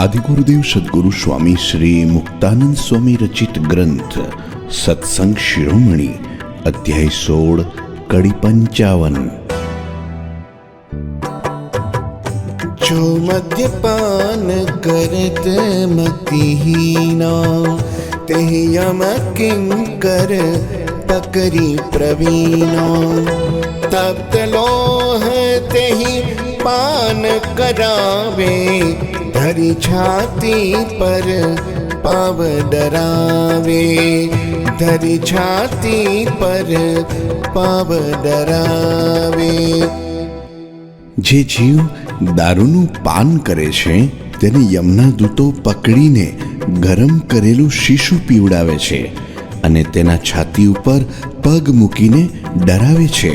આદિગુરુદેવ સદગુરુ સ્વામી શ્રી મુક્તાનંદ સ્વામી રચિત ગ્રંથ સત્સંગ શિરોમણી અધ્યાય 16 કડી 55। जो मद्यपान करत मतिहीना तेहि यम किंकर पकरी प्रवीणा तप्त लोह तेहि पान करावे धरी छाती पर पाव डरावे धरी छाती पर पाव डरावे। જે જીવ દારૂનું પાન કરે છે તેને યમના દૂતો પકડીને ગરમ કરેલું શીશું પીવડાવે છે અને તેના છાતી ઉપર પગ મૂકીને ડરાવે છે।